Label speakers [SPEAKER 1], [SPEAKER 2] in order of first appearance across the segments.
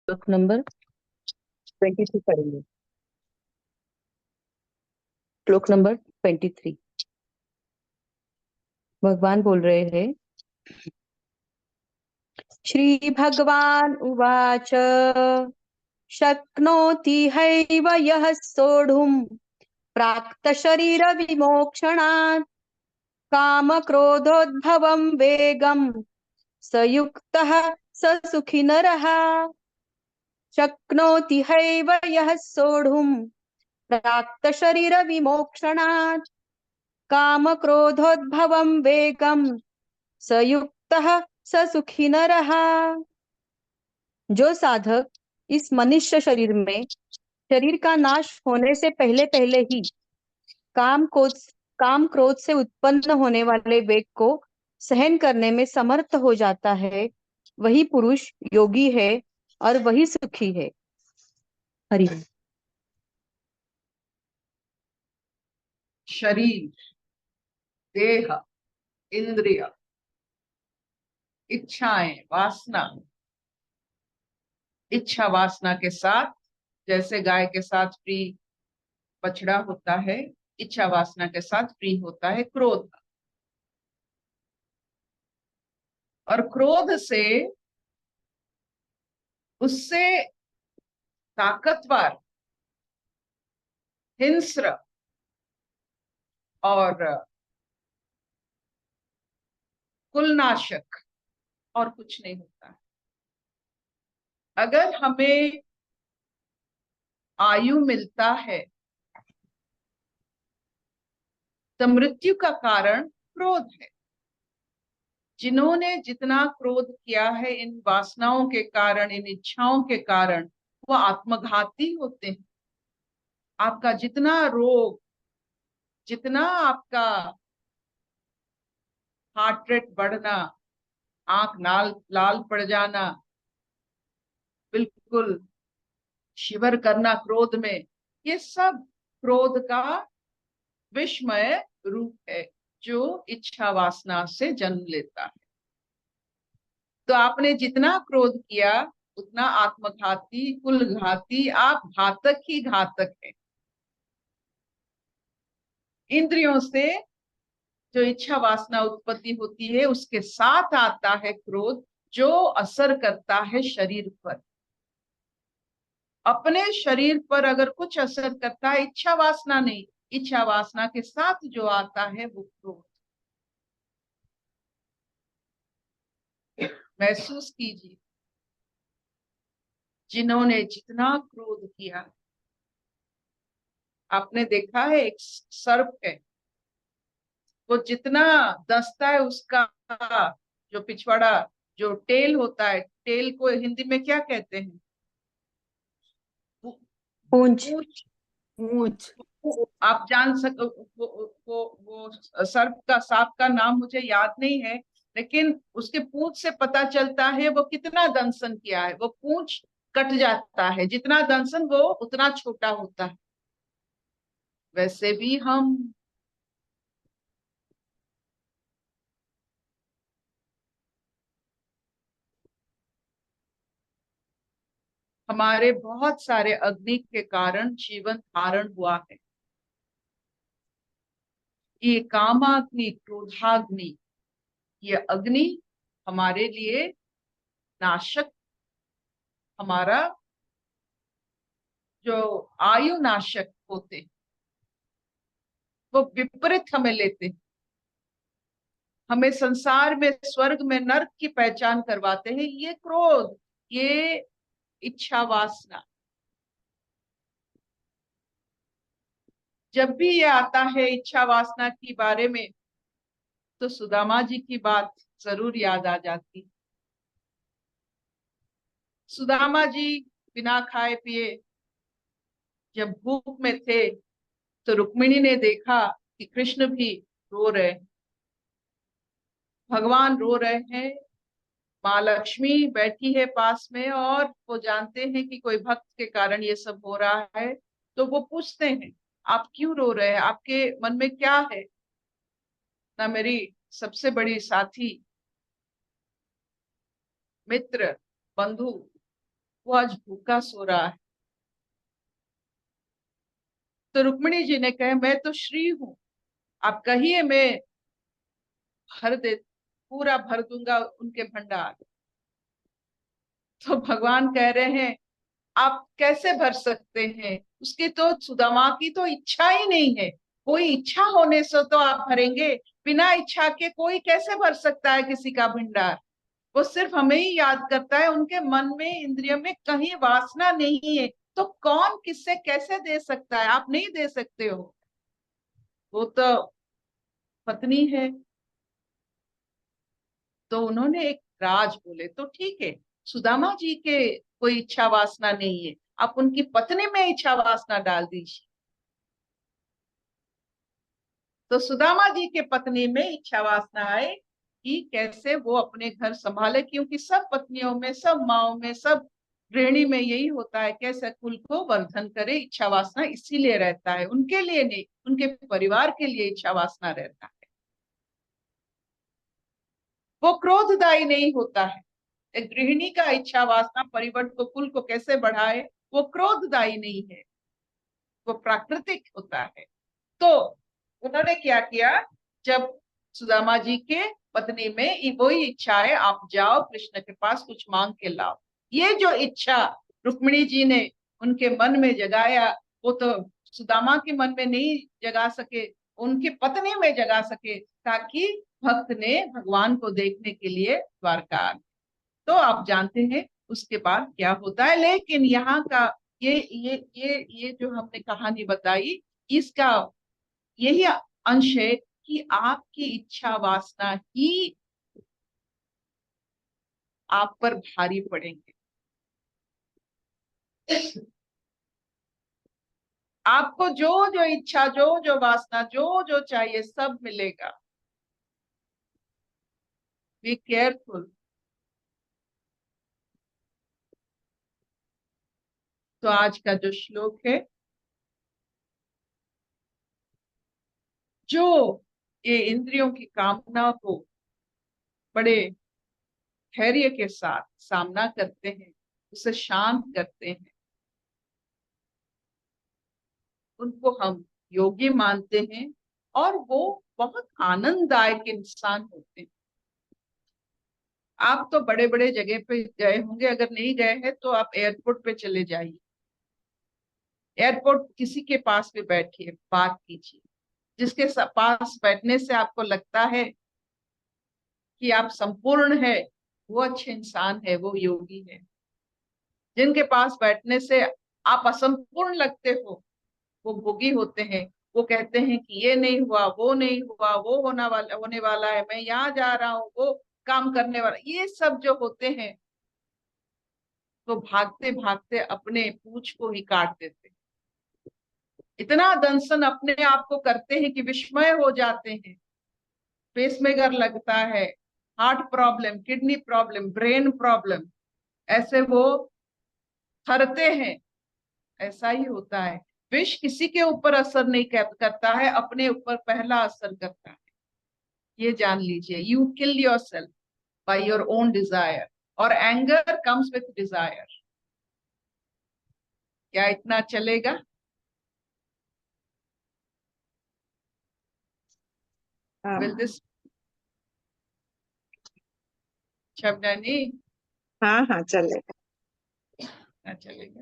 [SPEAKER 1] श्लोक नंबर 23 पढ़ेंगे। श्लोक नंबर 23 भगवान बोल रहे हैं। श्री भगवान उवाच शक्नोति हैव यः सोढुम् प्राक्त शरीर विमोक्षणात् काम क्रोधोद्भवं वेगम् स युक्तः स सुखी नरः। शक्नोति हैव यः सोढुम् प्राक्त शरीर विमोक्षणात् काम क्रोधोद्भवं वेगम स युक्तः स सुखी नरः। जो साधक इस मनुष्य शरीर में शरीर का नाश होने से पहले पहले ही काम क्रोध से उत्पन्न होने वाले वेग को सहन करने में समर्थ हो जाता है, वही पुरुष योगी है और वही सुखी है। हरि ओम।
[SPEAKER 2] शरीर, देह, इंद्रिय, इच्छाएं, वासना, इच्छा वासना के साथ जैसे गाय के साथ प्रिय बछड़ा होता है, इच्छा वासना के साथ प्रिय होता है क्रोध। और क्रोध से उससे ताकतवर, हिंस्र और कुलनाशक और कुछ नहीं होता है। अगर हमें आयु मिलता है तो मृत्यु का कारण क्रोध है। जिन्होंने जितना क्रोध किया है इन वासनाओं के कारण, इन इच्छाओं के कारण, वो आत्मघाती होते हैं। आपका जितना रोग, जितना आपका हार्ट रेट बढ़ना, आंख लाल लाल पड़ जाना, बिल्कुल शिवर करना क्रोध में, ये सब क्रोध का विषमय रूप है जो इच्छा वासना से जन्म लेता है। तो आपने जितना क्रोध किया उतना आत्मघाती, कुलघाती, आप घातक ही घातक है। इंद्रियों से जो इच्छा वासना उत्पत्ति होती है उसके साथ आता है क्रोध, जो असर करता है शरीर पर। अपने शरीर पर अगर कुछ असर करता है, इच्छा वासना नहीं, इच्छा वासना के साथ जो आता है वो क्रोध। महसूस कीजिए, जिन्होंने जितना क्रोध किया, आपने देखा है एक सर्प है, वो जितना दसता है उसका जो पिछवाड़ा, जो टेल होता है, टेल को हिंदी में क्या कहते हैं?
[SPEAKER 1] पूंछ।
[SPEAKER 2] पूंछ। पूंछ। आप जान सको वो सर्प का, सांप का नाम मुझे याद नहीं है, लेकिन उसके पूंछ से पता चलता है वो कितना दंशन किया है। वो पूंछ कट जाता है, जितना दंशन वो उतना छोटा होता है। वैसे भी हम हमारे बहुत सारे अग्नि के कारण जीवन धारण हुआ है। ये कामाग्नि, क्रोधाग्नि, ये अग्नि हमारे लिए नाशक, हमारा जो आयु नाशक होते, वो विपरीत हमें लेते, हमें संसार में, स्वर्ग में, नर्क की पहचान करवाते हैं। ये क्रोध, ये इच्छा वासना, जब भी ये आता है इच्छा वासना के बारे में, तो सुदामा जी की बात जरूर याद आ जाती। सुदामा जी बिना खाए पिए जब भूख में थे, तो रुक्मिणी ने देखा कि कृष्ण भी रो रहे, भगवान रो रहे हैं, माँ लक्ष्मी बैठी है पास में, और वो जानते हैं कि कोई भक्त के कारण ये सब हो रहा है। तो वो पूछते हैं, आप क्यों रो रहे हैं, आपके मन में क्या है? ना मेरी सबसे बड़ी साथी, मित्र, बंधु वो आज भूखा सो रहा है। तो रुक्मिणी जी ने कहा मैं तो श्री हूं, आप कहिए मैं भर दे, पूरा भर दूंगा उनके भंडार। तो भगवान कह रहे हैं आप कैसे भर सकते हैं, उसकी तो सुदामा की तो इच्छा ही नहीं है, कोई इच्छा होने से तो आप भरेंगे, बिना इच्छा के कोई कैसे भर सकता है किसी का भंडार। वो सिर्फ हमें ही याद करता है, उनके मन में इंद्रिय में कहीं वासना नहीं है, तो कौन किससे कैसे दे सकता है, आप नहीं दे सकते हो, वो तो पत्नी है। तो उन्होंने एक राज बोले, तो ठीक है, सुदामा जी के कोई इच्छा वासना नहीं है, आप उनकी पत्नी में इच्छा वासना डाल दीजिए। तो सुदामा जी के पत्नी में इच्छा वासना आए कि कैसे वो अपने घर संभाले, क्योंकि सब पत्नियों में, सब माओ में, सब गृहिणी में यही होता है, कैसे कुल को वर्धन करे, इच्छा वासना इसीलिए रहता है, उनके लिए नहीं, उनके परिवार के लिए इच्छा वासना रहता है, वो क्रोधदायी नहीं होता है। एक गृहिणी का इच्छा वासना परिवर्त को, कुल को कैसे बढ़ाए, वो क्रोधदायी नहीं है, वो प्राकृतिक होता है। तो उन्होंने क्या किया, जब सुदामा जी के पत्नी में वही इच्छा है, आप जाओ कृष्ण के पास कुछ मांग के लाओ, ये जो इच्छा रुक्मिणी जी ने उनके मन में जगाया, वो तो सुदामा के मन में नहीं जगा सके, उनकी पत्नी में जगा सके, ताकि भक्त ने भगवान को देखने के लिए द्वारका आ गए। तो आप जानते हैं उसके बाद क्या होता है, लेकिन यहाँ का ये जो हमने कहानी बताई, इसका यही अंश है कि आपकी इच्छा वासना ही आप पर भारी पड़ेंगे। आपको जो जो इच्छा, जो जो वासना, जो जो चाहिए सब मिलेगा। Be careful. तो आज का जो श्लोक है, जो ये इंद्रियों की कामना को बड़े धैर्य के साथ सामना करते हैं, उसे शांत करते हैं, उनको हम योगी मानते हैं, और वो बहुत आनंददायक इंसान होते हैं। आप तो बड़े बड़े जगह पे गए होंगे, अगर नहीं गए हैं तो आप एयरपोर्ट पे चले जाइए, एयरपोर्ट किसी के पास भी बैठिए, बात कीजिए, जिसके पास बैठने से आपको लगता है कि आप संपूर्ण है, वो अच्छे इंसान है, वो योगी है। जिनके पास बैठने से आप असंपूर्ण लगते हो, वो भोगी होते हैं। वो कहते हैं कि ये नहीं हुआ, वो नहीं हुआ, वो होने वाला है, मैं यहाँ जा रहा हूँ, वो काम करने वाला, ये सब जो होते हैं, तो भागते भागते अपने पूंछ को ही काट देते, इतना दंशन अपने आप को करते हैं कि विस्मय हो जाते हैं। पेसमेकर लगता है, heart problem, kidney problem, brain problem, ऐसे वो थरते हैं। ऐसा ही होता है, विष किसी के ऊपर असर नहीं करता है, अपने ऊपर पहला असर करता है, ये जान लीजिए। You kill yourself by your own desire, और एंगर कम्स विथ डिजायर। क्या इतना चलेगा? विल दिस शब्दानी?
[SPEAKER 3] हाँ हाँ चलेगा।
[SPEAKER 2] ना चलेगा।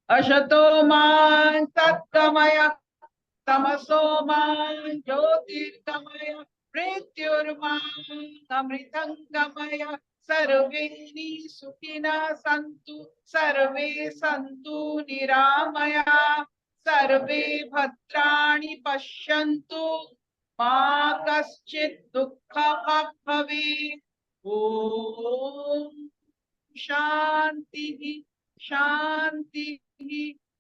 [SPEAKER 2] अशतो मां तत्कमय, तमसो मां ज्योतिर्गमय, मृत्युर्मां अमृतंगमय। सर्वे सुखिनः सन्तु, सर्वे सन्तु निरामया, सर्वे भद्राणि पश्यन्तु, मा कश्चित् दुःखभाग् भवेत्। ओम शांति शांति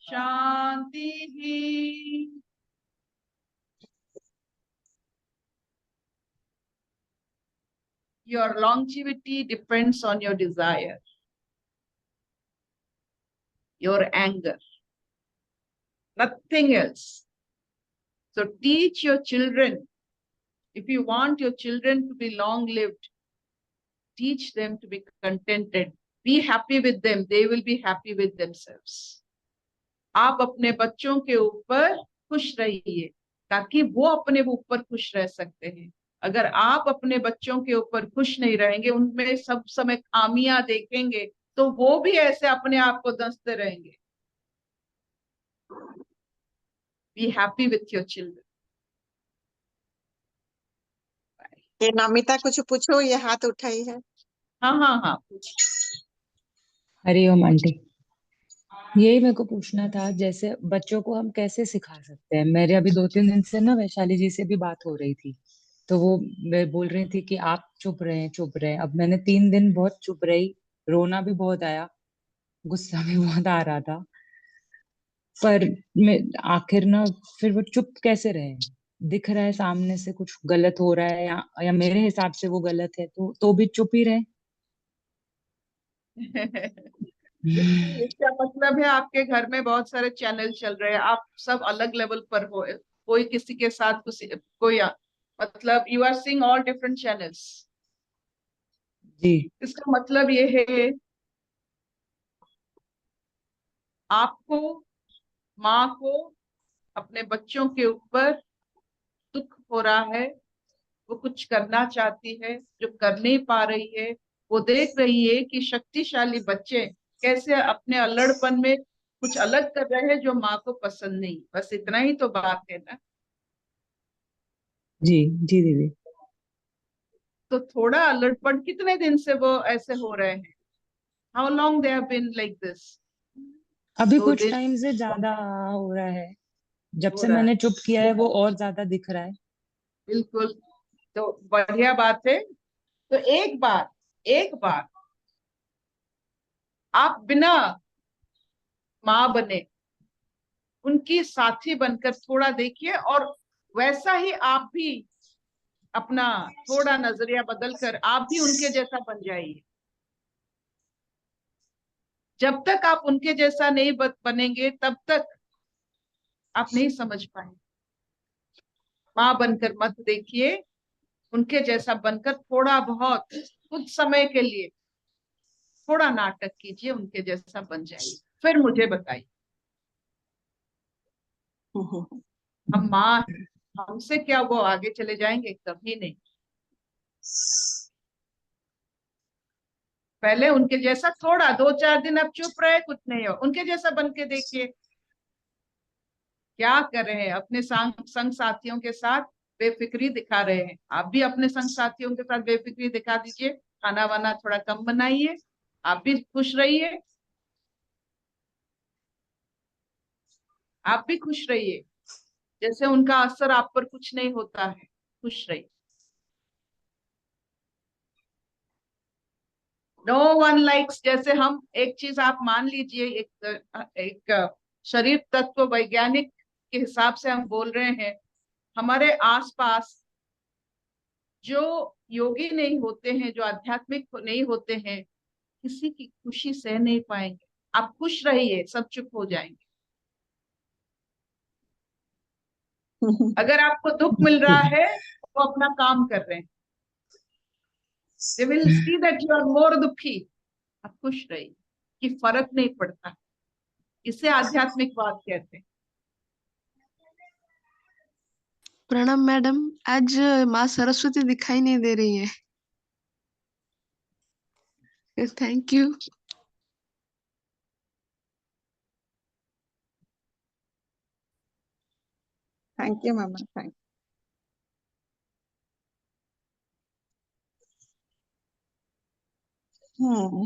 [SPEAKER 2] शांति। Your longevity depends on your desire, your anger, nothing else. So teach your children, if you want your children to be long lived, teach them to be contented, be happy with them, they will be happy with themselves. आप अपने बच्चों के ऊपर खुश रहिए ताकि वो अपने ऊपर खुश रह सकते हैं। अगर आप अपने बच्चों के ऊपर खुश नहीं रहेंगे, उनमें सब समय खामियां देखेंगे, तो वो भी ऐसे अपने आप को दसते रहेंगे। Be happy with your children.
[SPEAKER 3] ये नमिता कुछ पूछो, ये हाथ उठाई है।
[SPEAKER 2] हाँ हाँ हाँ,
[SPEAKER 4] हरिओम आंटी, यही मेरे को पूछना था, जैसे बच्चों को हम कैसे सिखा सकते हैं। मेरे अभी 2-3 दिन से ना वैशाली जी से भी बात हो रही थी, तो वो मैं बोल रही थी कि आप चुप रहे चुप रहे। अब मैंने 3 दिन बहुत चुप रही, रोना भी बहुत आया, गुस्सा भी बहुत आ रहा था, पर मैं आखिर ना फिर वो चुप कैसे रहे। दिख रहा है सामने से कुछ गलत हो रहा है या मेरे हिसाब से वो गलत है, तो भी चुप ही रहे।
[SPEAKER 2] इसका मतलब है आपके घर में बहुत सारे चैनल चल रहे हैं, आप सब अलग लेवल पर हो, कोई किसी के साथ कोई मतलब you are seeing all different channels.
[SPEAKER 4] जी
[SPEAKER 2] इसका मतलब ये है आपको, माँ को अपने बच्चों के ऊपर दुख हो रहा है, वो कुछ करना चाहती है जो कर नहीं पा रही है, वो देख रही है कि शक्तिशाली बच्चे कैसे अपने अल्लड़पन में कुछ अलग कर रहे हैं जो माँ को पसंद नहीं। बस इतना ही तो बात है ना।
[SPEAKER 4] जी जी दीदी।
[SPEAKER 2] तो थोड़ा अल्लड़पन, कितने दिन से वो ऐसे हो रहे हैं? How long they have been like this?
[SPEAKER 4] अभी
[SPEAKER 2] 2
[SPEAKER 4] कुछ
[SPEAKER 2] दिन
[SPEAKER 4] टाइम से ज्यादा हो रहा है, जब
[SPEAKER 2] हो
[SPEAKER 4] से
[SPEAKER 2] रहा है?
[SPEAKER 4] मैंने चुप किया है वो और ज्यादा दिख रहा है।
[SPEAKER 2] बिल्कुल, तो बढ़िया बात है। तो एक बार आप बिना माँ बने उनकी साथी बनकर थोड़ा देखिए, और वैसा ही आप भी अपना थोड़ा नजरिया बदलकर आप भी उनके जैसा बन जाइए। जब तक आप उनके जैसा नहीं बनेंगे तब तक आप नहीं समझ पाएंगे। माँ बनकर मत देखिए, उनके जैसा बनकर थोड़ा बहुत कुछ समय के लिए थोड़ा नाटक कीजिए, उनके जैसा बन जाइए, फिर मुझे बताइए। हम माँ, हमसे क्या वो आगे चले जाएंगे? कभी नहीं। पहले उनके जैसा थोड़ा 2-4 दिन आप चुप रहे, कुछ नहीं हो, उनके जैसा बन के देखिए क्या कर रहे हैं। अपने संग साथियों के साथ बेफिक्री दिखा रहे हैं, आप भी अपने संग साथियों के साथ बेफिक्री दिखा दीजिए। खाना वाना थोड़ा कम बनाइए, आप भी खुश रहिए, आप भी खुश रहिए, जैसे उनका असर आप पर कुछ नहीं होता है। खुश रहिए। नो वन लाइक्स, जैसे हम एक चीज आप मान लीजिए, एक शरीर तत्व वैज्ञानिक के हिसाब से हम बोल रहे हैं, हमारे आसपास जो योगी नहीं होते हैं, जो आध्यात्मिक नहीं होते हैं, किसी की खुशी सह नहीं पाएंगे। आप खुश रहिए, सब चुप हो जाएंगे। अगर आपको दुख मिल रहा है तो वो अपना काम कर रहे हैं, they will see that you are more दुखी। आप खुश रहिए कि फर्क नहीं पड़ता। इसे आध्यात्मिकवाद कहते हैं।
[SPEAKER 5] प्रणाम मैडम, आज माँ सरस्वती दिखाई नहीं दे रही है। Thank you.
[SPEAKER 3] Thank you mama, thank you.
[SPEAKER 5] Hmm.